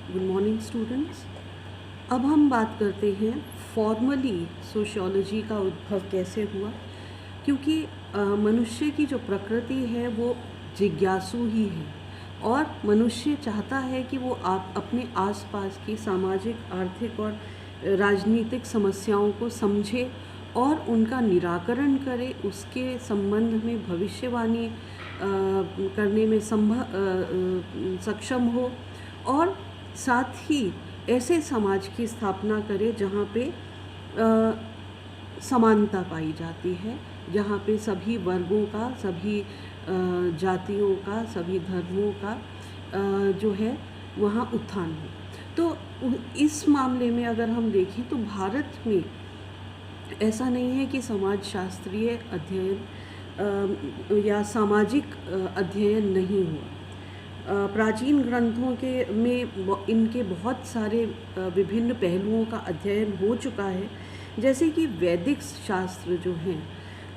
Good morning students. अब हम बात करते हैं फॉर्मली सोशियोलॉजी का उद्भव कैसे हुआ, क्योंकि मनुष्य की जो प्रकृति है वो जिज्ञासु ही है और मनुष्य चाहता है कि वो आप अपने आसपास की सामाजिक, आर्थिक और राजनीतिक समस्याओं को समझे और उनका निराकरण करे, उसके संबंध में भविष्यवाणी करने में सक्षम हो और साथ ही ऐसे समाज की स्थापना करे जहाँ पे समानता पाई जाती है, जहाँ पे सभी वर्गों का, सभी जातियों का, सभी धर्मों का जो है वहाँ उत्थान हो। तो इस मामले में अगर हम देखें तो भारत में ऐसा नहीं है कि समाज शास्त्रीय अध्ययन या सामाजिक अध्ययन नहीं हुआ। प्राचीन ग्रंथों के में इनके बहुत सारे विभिन्न पहलुओं का अध्ययन हो चुका है, जैसे कि वैदिक शास्त्र जो हैं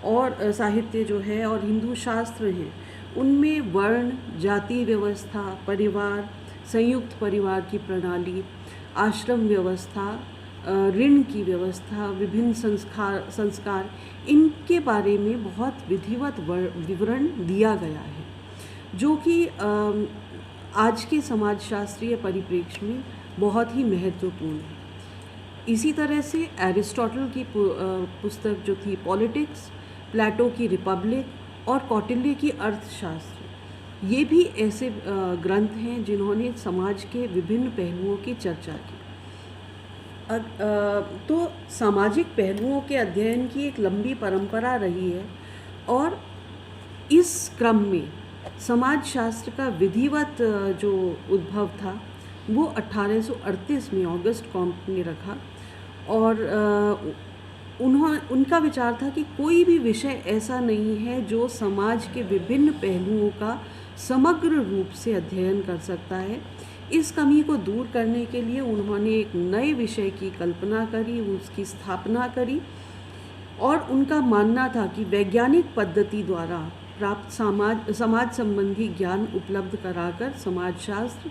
और साहित्य जो है और हिंदू शास्त्र हैं, उनमें वर्ण, जाति व्यवस्था, परिवार, संयुक्त परिवार की प्रणाली, आश्रम व्यवस्था, ऋण की व्यवस्था, विभिन्न संस्कार इनके बारे में बहुत विधिवत विवरण दिया गया है, जो कि आज के समाजशास्त्रीय परिप्रेक्ष्य में बहुत ही महत्वपूर्ण है। इसी तरह से एरिस्टोटल की पुस्तक जो थी पॉलिटिक्स, प्लेटो की रिपब्लिक और कौटिल्य की अर्थशास्त्र, ये भी ऐसे ग्रंथ हैं जिन्होंने समाज के विभिन्न पहलुओं की चर्चा की। तो सामाजिक पहलुओं के अध्ययन की एक लंबी परंपरा रही है और इस क्रम में समाजशास्त्र का विधिवत जो उद्भव था वो 1838 में ऑगस्ट कॉम्ट ने रखा और उनका विचार था कि कोई भी विषय ऐसा नहीं है जो समाज के विभिन्न पहलुओं का समग्र रूप से अध्ययन कर सकता है। इस कमी को दूर करने के लिए उन्होंने एक नए विषय की कल्पना करी, उसकी स्थापना करी और उनका मानना था कि वैज्ञानिक पद्धति द्वारा प्राप्त समाज संबंधी ज्ञान उपलब्ध कराकर समाजशास्त्र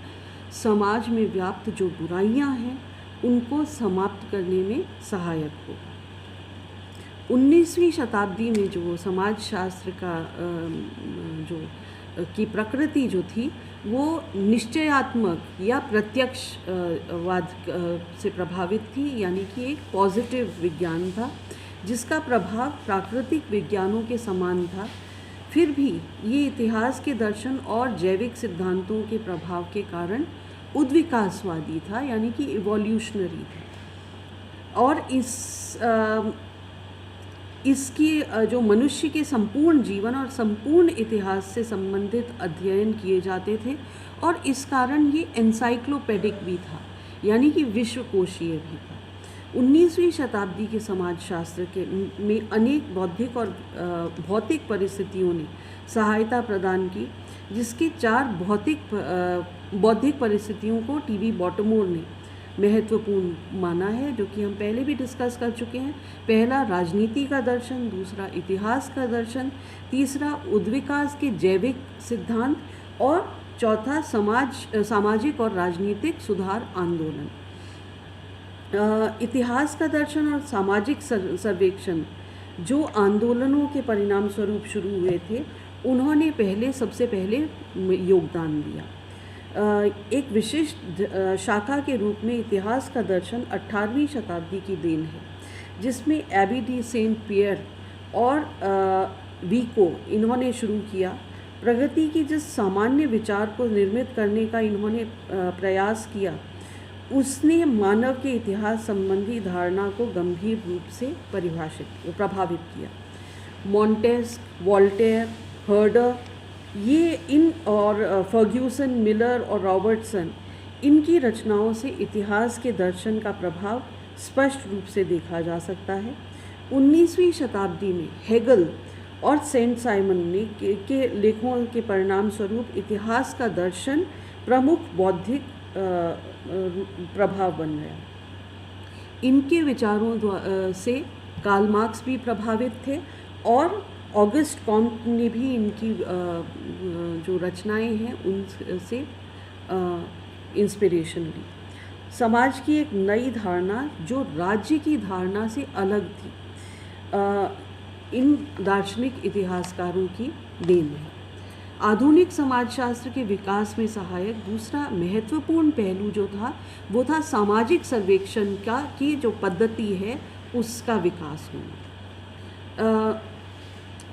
समाज में व्याप्त जो बुराइयां हैं उनको समाप्त करने में सहायक हो। 19वीं शताब्दी में जो समाजशास्त्र का जो की प्रकृति जो थी वो निश्चयात्मक या प्रत्यक्षवाद से प्रभावित थी, यानी कि एक पॉजिटिव विज्ञान था जिसका प्रभाव प्राकृतिक विज्ञानों के समान था। फिर भी ये इतिहास के दर्शन और जैविक सिद्धांतों के प्रभाव के कारण उद्विकासवादी था, यानी कि इवोल्यूशनरी था और इसकी जो मनुष्य के संपूर्ण जीवन और संपूर्ण इतिहास से संबंधित अध्ययन किए जाते थे और इस कारण ये एनसाइक्लोपेडिक भी था, यानी कि विश्वकोशीय भी था। 19वीं शताब्दी के समाजशास्त्र के में अनेक बौद्धिक और भौतिक परिस्थितियों ने सहायता प्रदान की, जिसके 4 बौद्धिक परिस्थितियों को टी.बी. बॉटमोर ने महत्वपूर्ण माना है, जो कि हम पहले भी डिस्कस कर चुके हैं। पहला राजनीति का दर्शन, दूसरा इतिहास का दर्शन, तीसरा उद्विकास के जैविक सिद्धांत और चौथा सामाजिक और राजनीतिक सुधार आंदोलन। इतिहास का दर्शन और सामाजिक सर्वेक्षण जो आंदोलनों के परिणाम स्वरूप शुरू हुए थे, उन्होंने सबसे पहले योगदान दिया। एक विशिष्ट शाखा के रूप में इतिहास का दर्शन 18वीं शताब्दी की देन है, जिसमें एबी डी सेंट पियर और विको इन्होंने शुरू किया। प्रगति की जिस सामान्य विचार को निर्मित करने का इन्होंने प्रयास किया, उसने मानव के इतिहास संबंधी धारणा को गंभीर रूप से प्रभावित किया। मॉन्टेस्क, वॉल्टेयर, हर्डर, ये इन और फर्ग्यूसन, मिलर और रॉबर्टसन, इनकी रचनाओं से इतिहास के दर्शन का प्रभाव स्पष्ट रूप से देखा जा सकता है। 19वीं शताब्दी में हेगल और सेंट साइमन ने के लेखों के परिणाम स्वरूप इतिहास का दर्शन प्रमुख बौद्धिक प्रभाव बन गया। इनके विचारों से कार्ल मार्क्स भी प्रभावित थे और ऑगस्ट कॉम्ट ने भी इनकी जो रचनाएं हैं उनसे इंस्पिरेशन ली। समाज की एक नई धारणा जो राज्य की धारणा से अलग थी, इन दार्शनिक इतिहासकारों की देन है। आधुनिक समाजशास्त्र के विकास में सहायक दूसरा महत्वपूर्ण पहलू जो था वो था सामाजिक सर्वेक्षण की जो पद्धति है उसका विकास होना।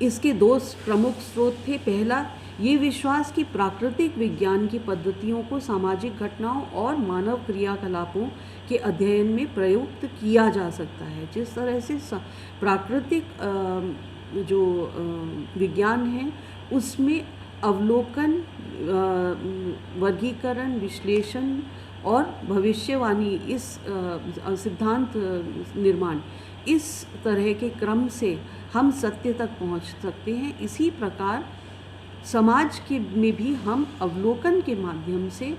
इसके दो प्रमुख स्रोत थे। पहला, ये विश्वास कि प्राकृतिक विज्ञान की पद्धतियों को सामाजिक घटनाओं और मानव क्रियाकलापों के अध्ययन में प्रयुक्त किया जा सकता है। जिस तरह से प्राकृतिक जो विज्ञान है उसमें अवलोकन, वर्गीकरण, विश्लेषण और भविष्यवाणी, इस सिद्धांत निर्माण, इस तरह के क्रम से हम सत्य तक पहुंच सकते हैं। इसी प्रकार समाज के में भी हम अवलोकन के माध्यम से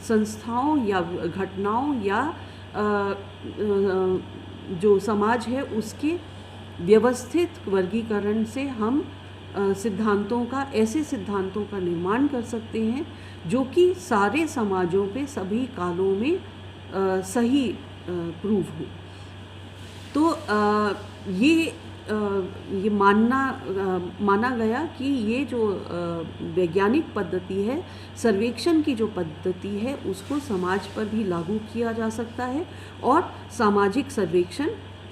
संस्थाओं या घटनाओं या जो समाज है उसके व्यवस्थित वर्गीकरण से हम ऐसे सिद्धांतों का निर्माण कर सकते हैं जो कि सारे समाजों पे सभी कालों में सही प्रूव हो। तो ये माना गया कि ये जो वैज्ञानिक पद्धति है, सर्वेक्षण की जो पद्धति है, उसको समाज पर भी लागू किया जा सकता है और सामाजिक सर्वेक्षण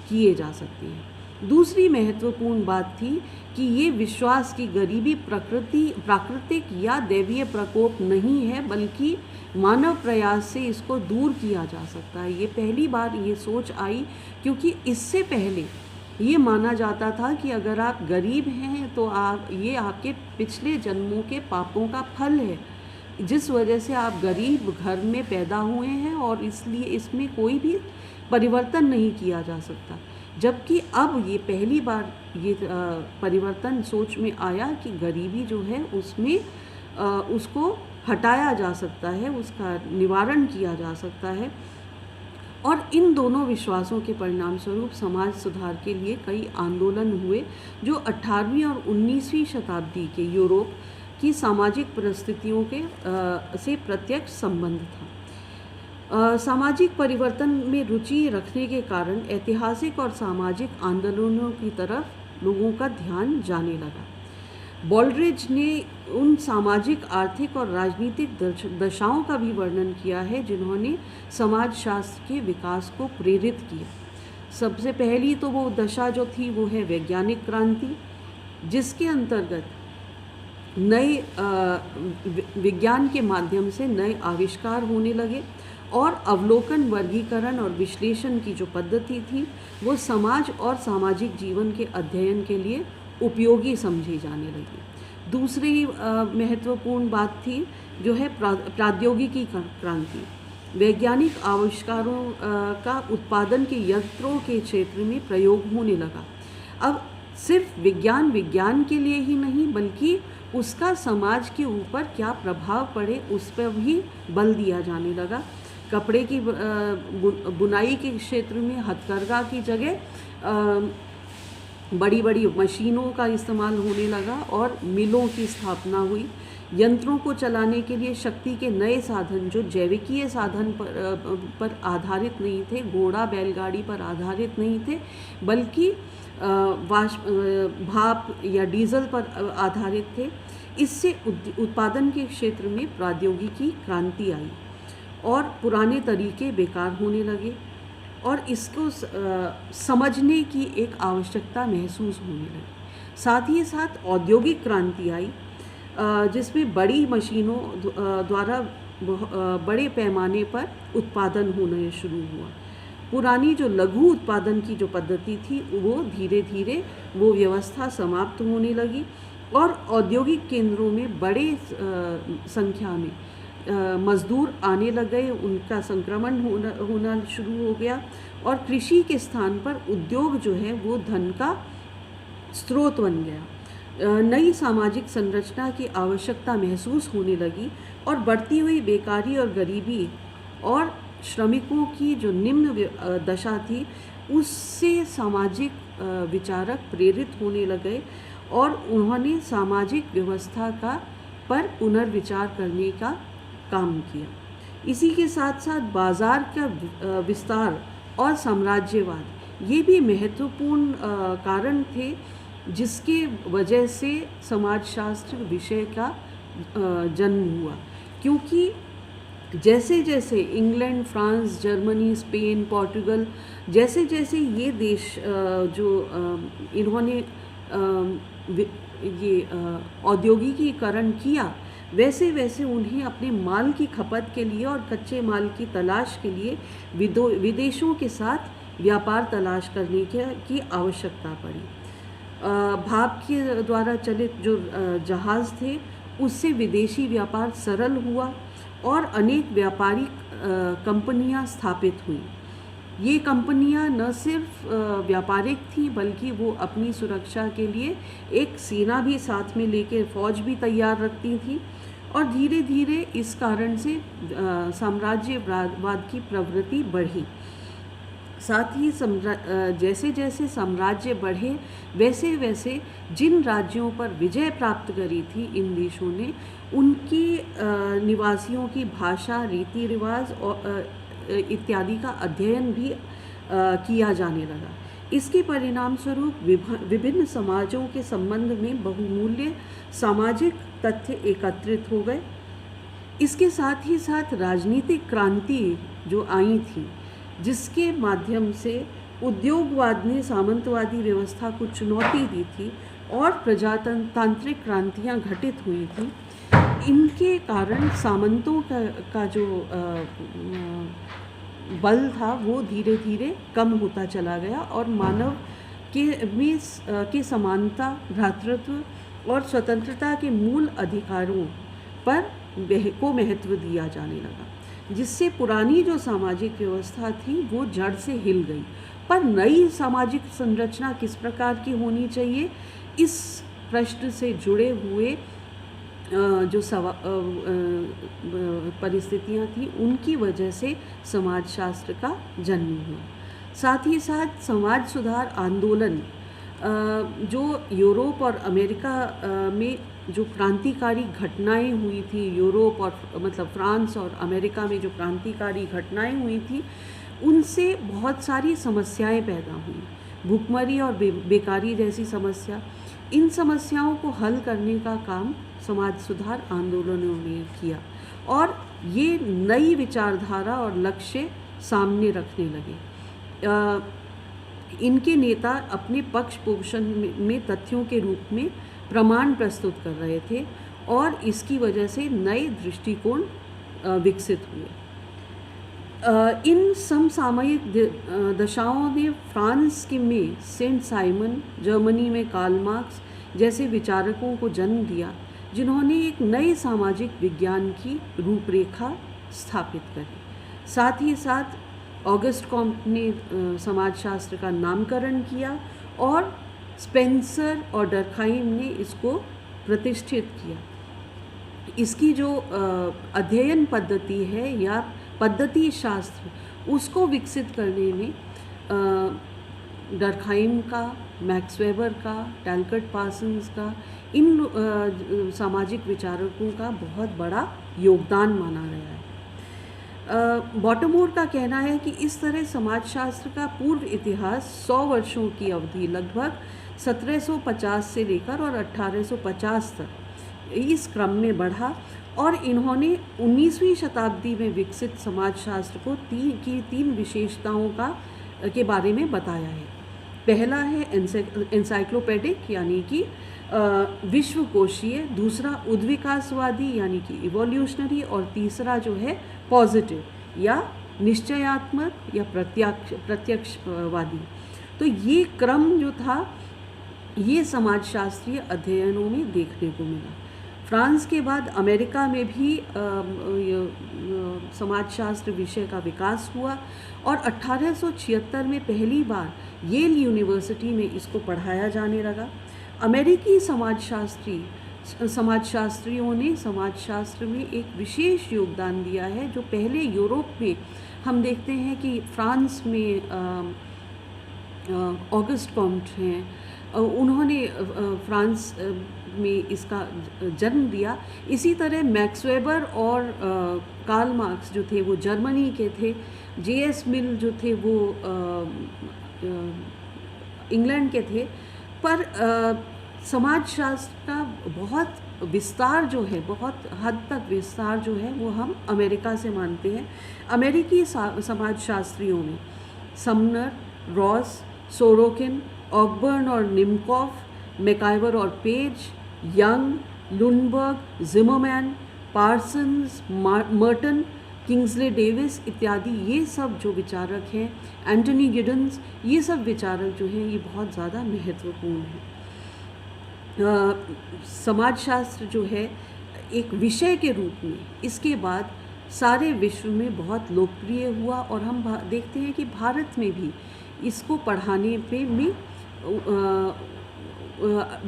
किए जा सकते हैं। दूसरी महत्वपूर्ण बात थी कि ये विश्वास की गरीबी प्राकृतिक या दैवीय प्रकोप नहीं है, बल्कि मानव प्रयास से इसको दूर किया जा सकता है। ये पहली बार ये सोच आई, क्योंकि इससे पहले ये माना जाता था कि अगर आप गरीब हैं तो ये आपके पिछले जन्मों के पापों का फल है, जिस वजह से आप गरीब घर में पैदा हुए हैं और इसलिए इसमें कोई भी परिवर्तन नहीं किया जा सकता। जबकि अब ये पहली बार ये परिवर्तन सोच में आया कि गरीबी जो है उसमें उसको हटाया जा सकता है, उसका निवारण किया जा सकता है। और इन दोनों विश्वासों के परिणाम स्वरूप समाज सुधार के लिए कई आंदोलन हुए, जो 18वीं और 19वीं शताब्दी के यूरोप की सामाजिक परिस्थितियों से प्रत्यक्ष संबंध था। सामाजिक परिवर्तन में रुचि रखने के कारण ऐतिहासिक और सामाजिक आंदोलनों की तरफ लोगों का ध्यान जाने लगा। बॉलड्रिज ने उन सामाजिक, आर्थिक और राजनीतिक दशाओं का भी वर्णन किया है जिन्होंने समाजशास्त्र के विकास को प्रेरित किया। सबसे पहली तो वो दशा जो थी वो है वैज्ञानिक क्रांति, जिसके अंतर्गत नए विज्ञान के माध्यम से नए आविष्कार होने लगे और अवलोकन, वर्गीकरण और विश्लेषण की जो पद्धति थी वो समाज और सामाजिक जीवन के अध्ययन के लिए उपयोगी समझी जाने लगी। दूसरी महत्वपूर्ण बात थी जो है प्रौद्योगिकी क्रांति। वैज्ञानिक आविष्कारों का उत्पादन के यंत्रों के क्षेत्र में प्रयोग होने लगा। अब सिर्फ विज्ञान के लिए ही नहीं, बल्कि उसका समाज के ऊपर क्या प्रभाव पड़े उस पर भी बल दिया जाने लगा। कपड़े की बुनाई के क्षेत्र में हथकरघा की जगह बड़ी बड़ी मशीनों का इस्तेमाल होने लगा और मिलों की स्थापना हुई। यंत्रों को चलाने के लिए शक्ति के नए साधन जो जैविकीय साधन पर आधारित नहीं थे, घोड़ा बैलगाड़ी पर आधारित नहीं थे, बल्कि भाप या डीजल पर आधारित थे। इससे उत्पादन के क्षेत्र में प्रौद्योगिकी क्रांति आई और पुराने तरीके बेकार होने लगे और इसको समझने की एक आवश्यकता महसूस होने लगी। साथ ही साथ औद्योगिक क्रांति आई, जिसमें बड़ी मशीनों द्वारा बड़े पैमाने पर उत्पादन होना शुरू हुआ। पुरानी जो लघु उत्पादन की जो पद्धति थी वो धीरे धीरे वो व्यवस्था समाप्त होने लगी और औद्योगिक केंद्रों में बड़े संख्या में मजदूर आने लग गए, उनका संक्रमण होना शुरू हो गया और कृषि के स्थान पर उद्योग जो है वो धन का स्रोत बन गया। नई सामाजिक संरचना की आवश्यकता महसूस होने लगी और बढ़ती हुई बेकारी और गरीबी और श्रमिकों की जो निम्न दशा थी उससे सामाजिक विचारक प्रेरित होने लगे और उन्होंने सामाजिक व्यवस्था पर पुनर्विचार करने का काम किया। इसी के साथ साथ बाज़ार का विस्तार और साम्राज्यवाद ये भी महत्वपूर्ण कारण थे जिसके वजह से समाजशास्त्र विषय का जन्म हुआ। क्योंकि जैसे जैसे England, France, Germany, Spain, Portugal जैसे जैसे ये देश इन्होंने ये औद्योगिकीकरण किया, वैसे वैसे उन्हें अपने माल की खपत के लिए और कच्चे माल की तलाश के लिए विदेशों के साथ व्यापार तलाश करने की आवश्यकता पड़ी। भाप के द्वारा चलित जो जहाज़ थे उससे विदेशी व्यापार सरल हुआ और अनेक व्यापारिक कंपनियां स्थापित हुई। ये कंपनियां न सिर्फ व्यापारिक थीं बल्कि वो अपनी सुरक्षा के लिए एक सेना भी साथ में लेकर फौज भी तैयार रखती थीं और धीरे धीरे इस कारण से साम्राज्यवाद की प्रवृत्ति बढ़ी। साथ ही जैसे जैसे साम्राज्य बढ़े वैसे वैसे जिन राज्यों पर विजय प्राप्त करी थी इन देशों ने, उनकी निवासियों की भाषा, रीति रिवाज और इत्यादि का अध्ययन भी किया जाने लगा। इसके परिणाम स्वरूप विभिन्न समाजों के संबंध में बहुमूल्य सामाजिक तथ्य एकत्रित हो गए। इसके साथ ही साथ राजनीतिक क्रांति जो आई थी, जिसके माध्यम से उद्योगवाद ने सामंतवादी व्यवस्था को चुनौती दी थी और प्रजातांत्रिक क्रांतियां घटित हुई थी, इनके कारण सामंतों का जो बल था वो धीरे धीरे कम होता चला गया और मानव के समानता, भ्रातृत्व और स्वतंत्रता के मूल अधिकारों पर को महत्व दिया जाने लगा, जिससे पुरानी जो सामाजिक व्यवस्था थी वो जड़ से हिल गई। पर नई सामाजिक संरचना किस प्रकार की होनी चाहिए, इस प्रश्न से जुड़े हुए जो परिस्थितियाँ थी उनकी वजह से समाजशास्त्र का जन्म हुआ। साथ ही साथ समाज सुधार आंदोलन जो यूरोप और अमेरिका में जो क्रांतिकारी घटनाएं हुई थी, यूरोप और मतलब फ्रांस और अमेरिका में जो क्रांतिकारी घटनाएं हुई थी, उनसे बहुत सारी समस्याएं पैदा हुई, भुखमरी और बेकारी जैसी समस्या। इन समस्याओं को हल करने का काम समाज सुधार आंदोलनों ने किया और ये नई विचारधारा और लक्ष्य सामने रखने लगे। इनके नेता अपने पक्ष पोषण में तथ्यों के रूप में प्रमाण प्रस्तुत कर रहे थे और इसकी वजह से नए दृष्टिकोण विकसित हुए। इन समसामयिक दशाओं ने फ्रांस में सेंट साइमन, जर्मनी में कार्ल मार्क्स जैसे विचारकों को जन्म दिया, जिन्होंने एक नए सामाजिक विज्ञान की रूपरेखा स्थापित करी। साथ ही साथ ऑगस्ट कॉम्ट ने समाजशास्त्र का नामकरण किया और स्पेंसर और डर्खाइम ने इसको प्रतिष्ठित किया। इसकी जो अध्ययन पद्धति है या पद्धति शास्त्र, उसको विकसित करने में डर्खाइम का, मैक्स वेबर का, टैलकट पार्सन्स का, इन सामाजिक विचारकों का बहुत बड़ा योगदान माना गया है। बॉटमोर का कहना है कि इस तरह समाजशास्त्र का पूर्व इतिहास 100 वर्षों की अवधि लगभग 1750 से लेकर और 1850 तक इस क्रम में बढ़ा और इन्होंने 19वीं शताब्दी में विकसित समाजशास्त्र को तीन विशेषताओं के बारे में बताया है। पहला है एनसाइक्लोपीडिक यानी कि विश्वकोशीय, दूसरा उद्विकासवादी यानी कि इवोल्यूशनरी और तीसरा जो है पॉजिटिव या निश्चयात्मक या प्रत्यक्षवादी। तो ये क्रम जो था ये समाजशास्त्रीय अध्ययनों में देखने को मिला। फ्रांस के बाद अमेरिका में भी समाजशास्त्र विषय का विकास हुआ और 1876 में पहली बार येल यूनिवर्सिटी में इसको पढ़ाया जाने लगा। अमेरिकी समाजशास्त्रियों ने समाजशास्त्र में एक विशेष योगदान दिया है, जो पहले यूरोप में हम देखते हैं कि फ्रांस में ऑगस्ट कॉम्ट हैं, उन्होंने फ्रांस में इसका जन्म दिया। इसी तरह मैक्स वेबर और कार्ल मार्क्स जो थे वो जर्मनी के थे, जे.एस. मिल जो थे वो इंग्लैंड के थे। पर समाजशास्त्र का बहुत विस्तार जो है, बहुत हद तक विस्तार जो है वो हम अमेरिका से मानते हैं। अमेरिकी समाजशास्त्रियों में समनर, रॉस, सोरोकिन, ऑकबर्न और निमकॉफ, मैकाइवर और Page, Young, Lundberg, Zimmerman, Parsons, Merton, Kingsley Davis इत्यादि, ये सब जो विचारक हैं, एंटनी गिडन्स, ये सब विचारक जो हैं ये बहुत ज़्यादा महत्वपूर्ण हैं। समाजशास्त्र जो है एक विषय के रूप में इसके बाद सारे विश्व में बहुत लोकप्रिय हुआ, और हम देखते हैं कि भारत में भी इसको पढ़ाने पे में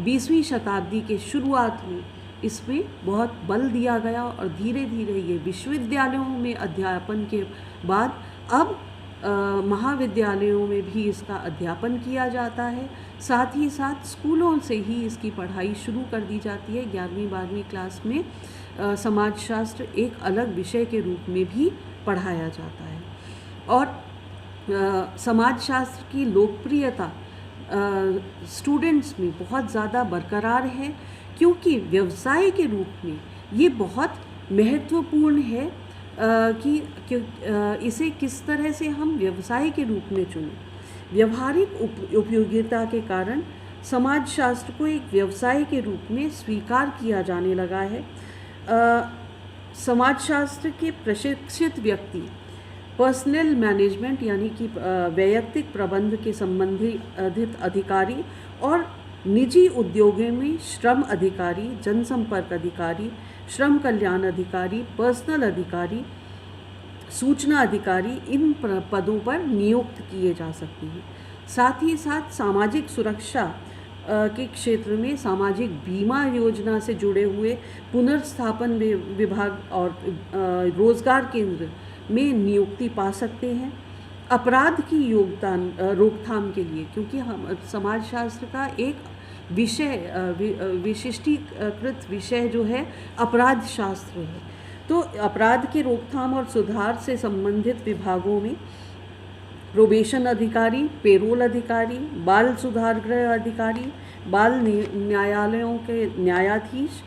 20वीं शताब्दी के शुरुआत में इसमें बहुत बल दिया गया, और धीरे धीरे ये विश्वविद्यालयों में अध्यापन के बाद अब महाविद्यालयों में भी इसका अध्यापन किया जाता है। साथ ही साथ स्कूलों से ही इसकी पढ़ाई शुरू कर दी जाती है। 11वीं-12वीं क्लास में समाजशास्त्र एक अलग विषय के रूप में भी पढ़ाया जाता है। और समाजशास्त्र की लोकप्रियता स्टूडेंट्स में बहुत ज़्यादा बरकरार है, क्योंकि व्यवसाय के रूप में ये बहुत महत्वपूर्ण है कि इसे किस तरह से हम व्यवसाय के रूप में चुनें। व्यवहारिक उपयोगिता के कारण समाजशास्त्र को एक व्यवसाय के रूप में स्वीकार किया जाने लगा है। समाजशास्त्र के प्रशिक्षित व्यक्ति पर्सनल मैनेजमेंट यानी कि वैयक्तिक प्रबंध के संबंधित अधिकारी और निजी उद्योगों में श्रम अधिकारी, जनसंपर्क अधिकारी, श्रम कल्याण अधिकारी, पर्सनल अधिकारी, सूचना अधिकारी, इन पदों पर नियुक्त किए जा सकते हैं। साथ ही साथ सामाजिक सुरक्षा के क्षेत्र में सामाजिक बीमा योजना से जुड़े हुए पुनर्स्थापन विभाग और रोजगार केंद्र में नियुक्ति पा सकते हैं। अपराध की रोकथाम के लिए, क्योंकि हम समाजशास्त्र का एक विशिष्टीकृत विषय जो है अपराध शास्त्र है, तो अपराध के रोकथाम और सुधार से संबंधित विभागों में प्रोबेशन अधिकारी, पेरोल अधिकारी, बाल सुधार गृह अधिकारी, बाल न्यायालयों के न्यायाधीश,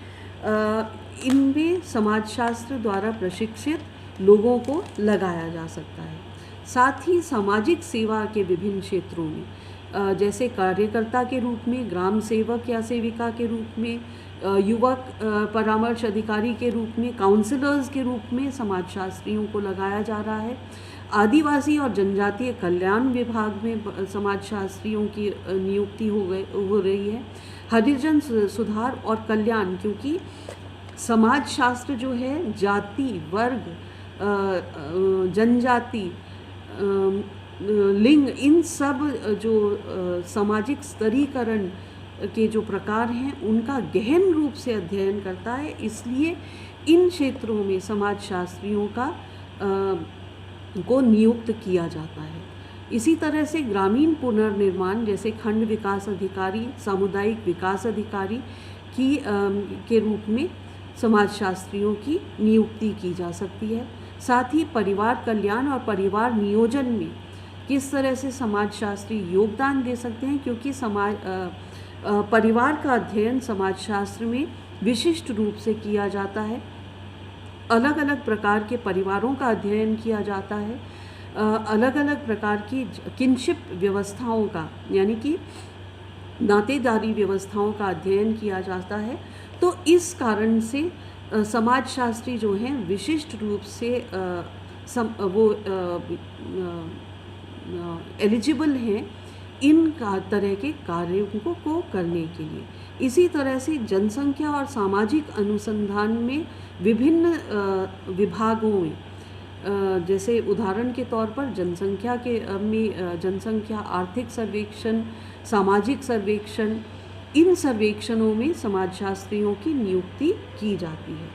इनमें समाजशास्त्र द्वारा प्रशिक्षित लोगों को लगाया जा सकता है। साथ ही सामाजिक सेवा के विभिन्न क्षेत्रों में जैसे कार्यकर्ता के रूप में, ग्राम सेवक या सेविका के रूप में, युवक परामर्श अधिकारी के रूप में, काउंसलर्स के रूप में समाजशास्त्रियों को लगाया जा रहा है। आदिवासी और जनजातीय कल्याण विभाग में समाजशास्त्रियों की नियुक्ति हो रही है। हरिजन सुधार और कल्याण, क्योंकि समाजशास्त्र जो है जाति, वर्ग, जनजाति, लिंग, इन सब जो सामाजिक स्तरीकरण के जो प्रकार हैं उनका गहन रूप से अध्ययन करता है। इसलिए इन क्षेत्रों में समाजशास्त्रियों को नियुक्त किया जाता है। इसी तरह से ग्रामीण पुनर्निर्माण जैसे खंड विकास अधिकारी, सामुदायिक विकास अधिकारी के रूप में समाजशास्त्रियों की नियुक्ति की जा सकती है। साथ ही परिवार कल्याण और परिवार नियोजन में किस तरह से समाजशास्त्री योगदान दे सकते हैं, क्योंकि परिवार का अध्ययन समाजशास्त्र में विशिष्ट रूप से किया जाता है। अलग अलग प्रकार के परिवारों का अध्ययन किया जाता है, अलग अलग प्रकार की किनशिप व्यवस्थाओं का यानी कि नातेदारी व्यवस्थाओं का अध्ययन किया जाता है। तो इस कारण से समाजशास्त्री जो हैं विशिष्ट रूप से एलिजिबल हैं इन तरह के कार्यों को करने के लिए। इसी तरह से जनसंख्या और सामाजिक अनुसंधान में विभिन्न विभागों में जैसे उदाहरण के तौर पर जनसंख्या आर्थिक सर्वेक्षण, सामाजिक सर्वेक्षण, इन सर्वेक्षणों में समाजशास्त्रियों की नियुक्ति की जाती है।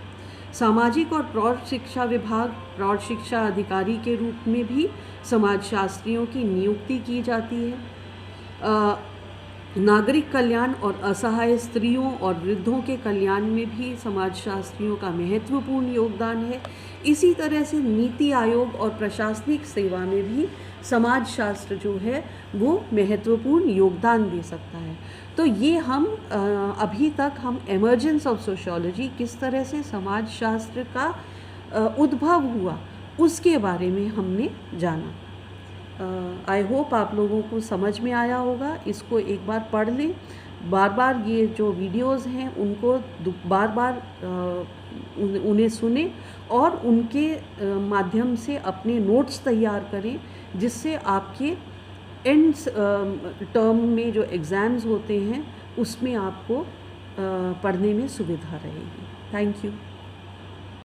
सामाजिक और प्रौढ़ शिक्षा विभाग, प्रौढ़ शिक्षा अधिकारी के रूप में भी समाजशास्त्रियों की नियुक्ति की जाती है। नागरिक कल्याण और असहाय स्त्रियों और वृद्धों के कल्याण में भी समाजशास्त्रियों का महत्वपूर्ण योगदान है। इसी तरह से नीति आयोग और प्रशासनिक सेवा में भी समाजशास्त्र जो है वो महत्वपूर्ण योगदान दे सकता है। तो ये हम अभी तक हम एमर्जेंस ऑफ सोशियोलॉजी, किस तरह से समाजशास्त्र का उद्भव हुआ, उसके बारे में हमने जाना। आई होप आप लोगों को समझ में आया होगा। इसको एक बार पढ़ लें, बार बार ये जो वीडियोस हैं उनको बार बार उन्हें सुने और उनके माध्यम से अपने नोट्स तैयार करें, जिससे आपके एंड्स टर्म में जो एग्ज़ाम्स होते हैं उसमें आपको पढ़ने में सुविधा रहेगी। Thank you.